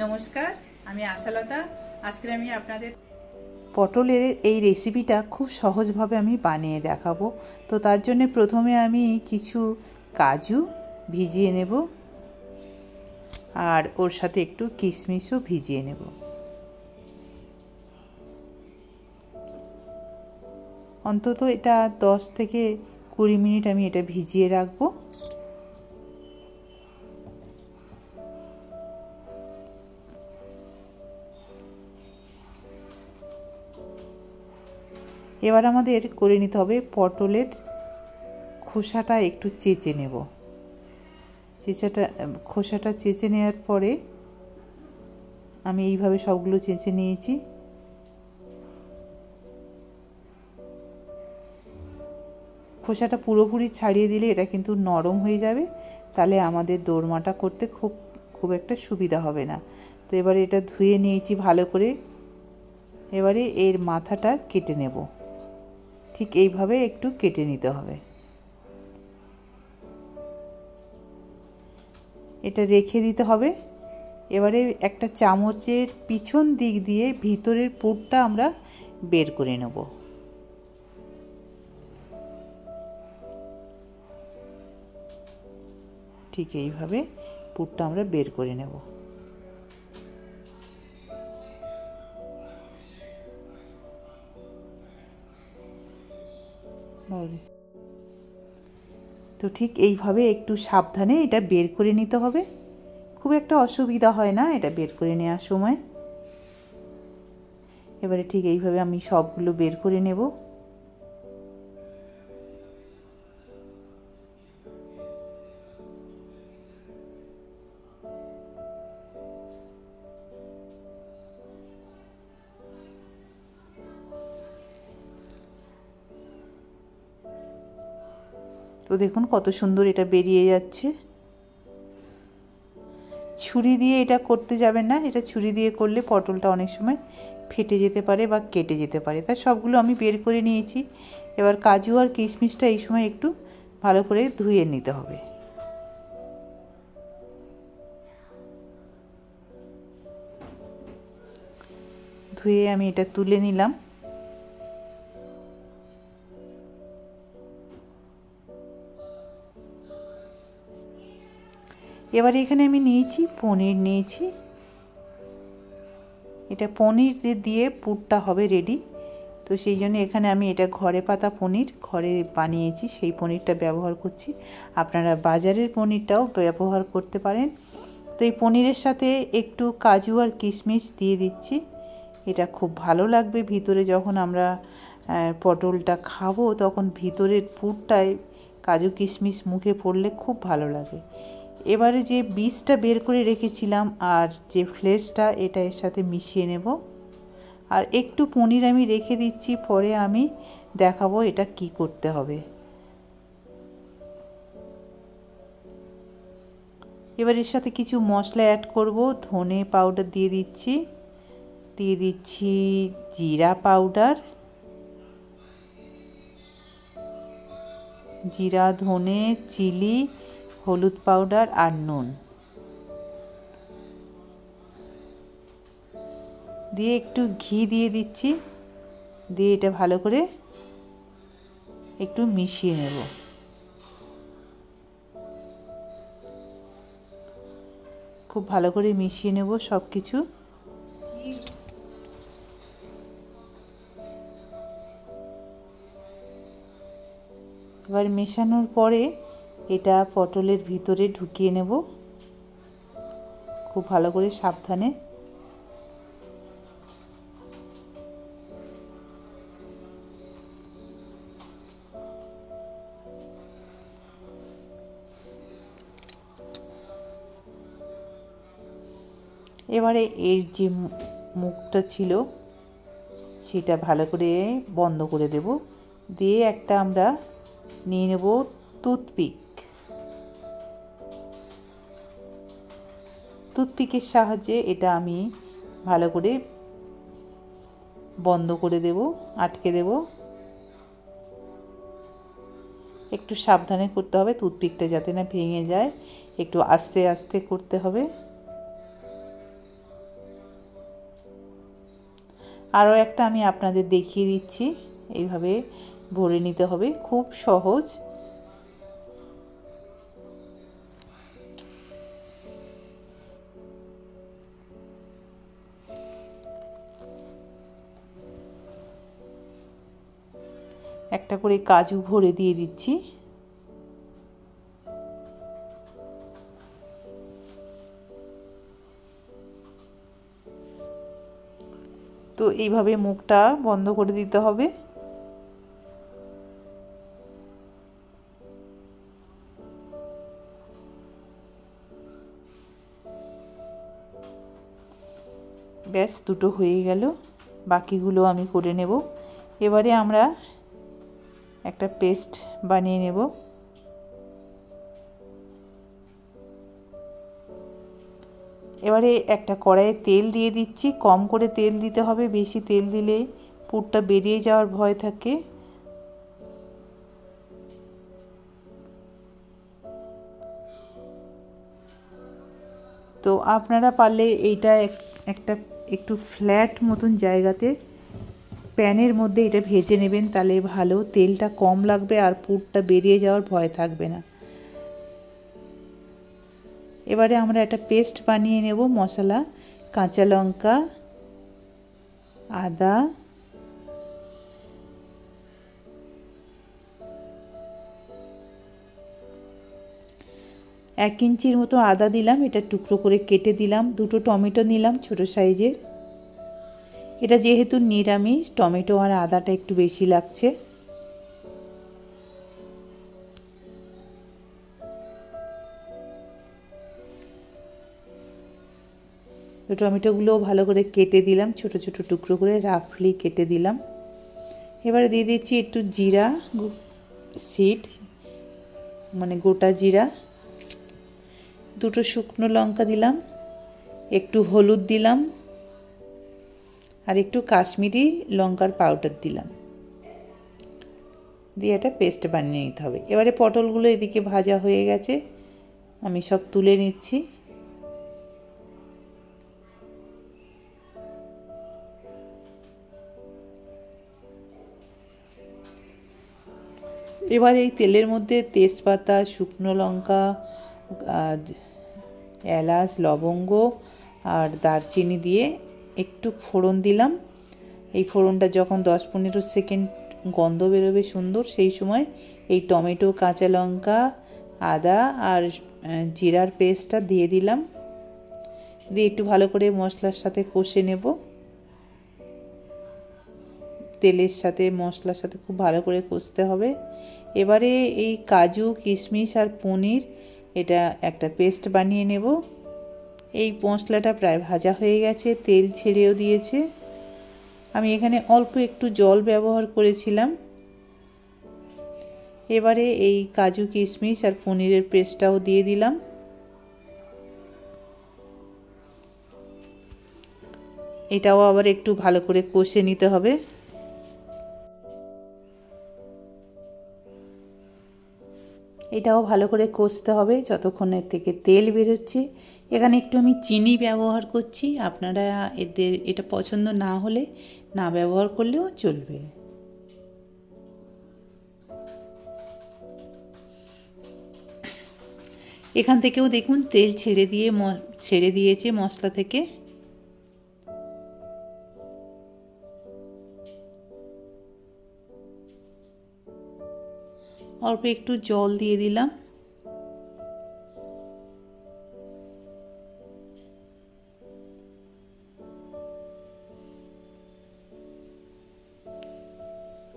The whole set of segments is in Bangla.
নমস্কার, আমি আশালতা। আজকে আমি আপনাদের পটলের এই রেসিপিটা খুব সহজভাবে আমি বানিয়ে দেখাবো। তো তার জন্য প্রথমে আমি কিছু কাজু ভিজিয়ে নেব আর ওর সাথে একটু কিশমিশও ভিজিয়ে নেব। অন্তত এটা 10 থেকে 20 মিনিট আমি এটা ভিজিয়ে রাখবো। এবার আমাদের করে নিতে হবে পটলের খোসাটা একটু চেঁচে নেব। খোসাটা চেঁচে নেওয়ার পরে আমি এইভাবে সবগুলো চেঁচে নিয়েছি। খোসাটা পুরোপুরি ছাড়িয়ে দিলে এটা কিন্তু নরম হয়ে যাবে, তাহলে আমাদের দোরমাটা করতে খুব একটা সুবিধা হবে না। তো এবারে এটা ধুয়ে নিয়েছি ভালো করে। এবারে এর মাথাটা কেটে নেব। ঠিক এইভাবে একটু কেটে নিতে হবে। এটা রেখে দিতে হবে। এবারে একটা চামচের পিছন দিক দিয়ে ভিতরের পুরটা আমরা বের করে নেব। ঠিক এইভাবে পুরটা আমরা বের করে নেব। তো ঠিক এইভাবে একটু সাবধানে এটা বের করে নিতে হবে। খুব একটা অসুবিধা হয় না এটা বের করে নেওয়ার সময়। এবারে ঠিক এইভাবে আমি সবগুলো বের করে নেব। তো দেখুন কত সুন্দর এটা বেরিয়ে যাচ্ছে। ছুরি দিয়ে এটা করতে যাবেন না, এটা ছুরি দিয়ে করলে পটলটা অনেক সময় ফেটে যেতে পারে বা কেটে যেতে পারে। তাই সবগুলো আমি বের করে নিয়েছি। এবার কাজু আর কিশমিশটা এই সময় একটু ভালো করে ধুয়ে নিতে হবে। ধুয়ে আমি এটা তুলে নিলাম। এবার এখানে আমি নিয়েছি পনির নিয়েছি। এটা পনির দিয়ে পুরটা হবে রেডি। তো সেই জন্য এখানে আমি এটা ঘরে পাতা পনির ঘরে বানিয়েছি, সেই পনিরটা ব্যবহার করছি। আপনারা বাজারের পনিরটাও ব্যবহার করতে পারেন। তো এই পনিরের সাথে একটু কাজু আর কিশমিশ দিয়ে দিচ্ছি। এটা খুব ভালো লাগবে ভিতরে যখন আমরা পটলটা খাবো, তখন ভিতরের পুরটায় কাজু কিশমিশ মুখে পড়লে খুব ভালো লাগে। এবারে যে বীজটা বের করে রেখেছিলাম আর যে ফ্লেশটা, এটা এর সাথে মিশিয়ে নেব। আর একটু পনির আমি রেখে দিচ্ছি, পরে আমি দেখাবো এটা কি করতে হবে। এবার এর সাথে কিছু মশলা অ্যাড করব। ধনে পাউডার দিয়ে দিচ্ছি, জিরা পাউডার, জিরা, ধনে, চিলি, হলুদ পাউডার আর নুন দিয়ে একটু ঘি দিয়ে দিচ্ছি। দিয়ে এটা ভালো করে একটু মিশিয়ে নেব। খুব ভালো করে মিশিয়ে নেব সব কিছু। এবার মেশানোর পরে এটা পটলের ভিতরে ঢুকিয়ে নেব খুব ভালো করে সাবধানে। এবারে এর যে মুখটা ছিল সেটা ভালো করে বন্ধ করে দেব। দিয়ে একটা আমরা নিয়ে নেব টুথপিকের সাহায্যে এটা আমি ভালো করে বন্ধ করে দেব, আটকে দেব। একটু সাবধানে করতে হবে, টুথপিকটা যাতে না ভেঙে যায়। একটু আস্তে আস্তে করতে হবে। আরও একটা আমি আপনাদের দেখিয়ে দিচ্ছি, এইভাবে ভরে নিতে হবে, খুব সহজ। একটা করে কাজু ভরে দিয়ে দিচ্ছি। তো এইভাবে মুখটা বন্ধ করে দিতে হবে। ব্যাস, দুটো হয়ে গেল, বাকিগুলো আমি করে নেব। এবারে আমরা একটা পেস্ট বানিয়ে নেব। এবারে একটা কড়াইয়ে তেল দিয়ে দিচ্ছি, কম করে তেল দিতে হবে, বেশি তেল দিলে পুরটা বেরিয়ে যাওয়ার ভয় থাকে। তো আপনারা পারলে এইটা একটা একটু ফ্ল্যাট মতন জায়গাতে প্যানের মধ্যে এটা ভেজে নেবেন, তাহলে ভালো, তেলটা কম লাগবে আর পুরটা বেরিয়ে যাওয়ার ভয় থাকবে না। এবারে আমরা একটা পেস্ট বানিয়ে নেব মশলা, কাঁচা লঙ্কা, আদা, এক ইঞ্চির মতো আদা দিলাম, এটা টুকরো করে কেটে দিলাম। দুটো টমেটো নিলাম ছোট সাইজের, এটা যেহেতু নিরামিষ টমেটো আর আদাটা একটু বেশি লাগছে। তো টমেটোগুলো ভালো করে কেটে দিলাম, ছোট ছোট টুকরো করে রাফলি কেটে দিলাম। এবারে দিয়ে দিচ্ছি একটু জিরা সিড, মানে গোটা জিরা, দুটো শুকনো লঙ্কা দিলাম, একটু হলুদ দিলাম আর একটু কাশ্মীরি লঙ্কার পাউডার দিলাম, দিয়ে একটা পেস্ট বানিয়ে নিতে হবে। এবারে পটলগুলো এদিকে ভাজা হয়ে গেছে, আমি সব তুলে নিচ্ছি। এবার এই তেলের মধ্যে তেজপাতা, শুকনো লঙ্কা, এলাচ, লবঙ্গ আর দারচিনি দিয়ে একটু ফোড়ন দিলাম। এই ফোড়নটা যখন 10-15 সেকেন্ড গন্ধ বেরোবে সুন্দর, সেই সময় এই টমেটো, কাঁচা লঙ্কা, আদা আর জিরার পেস্টটা দিয়ে দিলাম, দিয়ে একটু ভালো করে মশলার সাথে কষে নেব। তেলের সাথে মশলার সাথে খুব ভালো করে কষতে হবে। এবারে এই কাজু, কিশমিশ আর পনির, এটা একটা পেস্ট বানিয়ে নেব। এই মশলাটা প্রায় ভাজা হয়ে গেছে, তেল ছেড়েও দিয়েছে। আমি এখানে অল্প একটু জল ব্যবহার করেছিলাম। এবারে এই কাজু, কিশমিশ আর পনিরের পেস্টটাও দিয়ে দিলাম। এটাও আবার একটু ভালো করে কষে নিতে হবে। এটাও ভালো করে কষতে হবে যতক্ষণের থেকে তেল বেরোচ্ছে। এখানে একটু আমি চিনি ব্যবহার করছি, আপনারা এটা পছন্দ না হলে না ব্যবহার করলেও চলবে। এখান থেকেও দেখুন তেল ছেড়ে দিয়েছে মশলা থেকে। অল্প একটু জল দিয়ে দিলাম।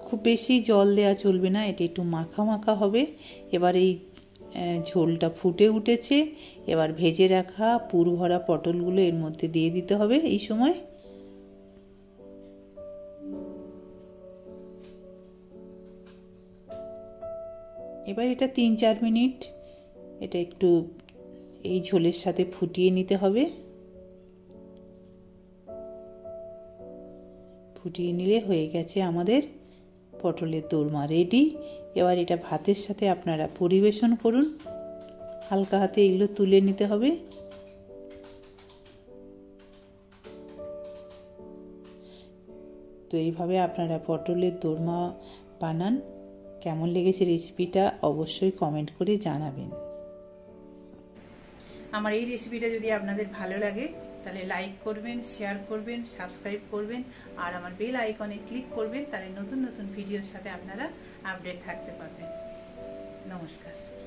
খুব বেশি জল দেওয়া চলবে না, এটা একটু মাখা মাখা হবে। এবার এই ঝোলটা ফুটে উঠেছে, এবার ভেজে রাখা পুর ভরা পটলগুলো এর মধ্যে দিয়ে দিতে হবে। এই সময় এবার এটা 3-4 মিনিট এটা একটু এই ঝোলের সাথে ফুটিয়ে নিতে হবে। ফুটিয়ে নিলে হয়ে গেছে আমাদের পটলের দোরমা রেডি। এবার এটা ভাতের সাথে আপনারা পরিবেশন করুন। হালকা হাতে এগুলো তুলে নিতে হবে। তো এইভাবে আপনারা পটলের দোরমা বানান। কেমন লেগেছে রেসিপিটা অবশ্যই কমেন্ট করে জানাবেন। আমার এই রেসিপিটা যদি আপনাদের ভালো লাগে তাহলে লাইক করবেন, শেয়ার করবেন, সাবস্ক্রাইব করবেন আর আমার বেল আইকনে ক্লিক করবেন, তাহলে নতুন নতুন ভিডিওর সাথে আপনারা আপডেট থাকতে পারবেন। নমস্কার।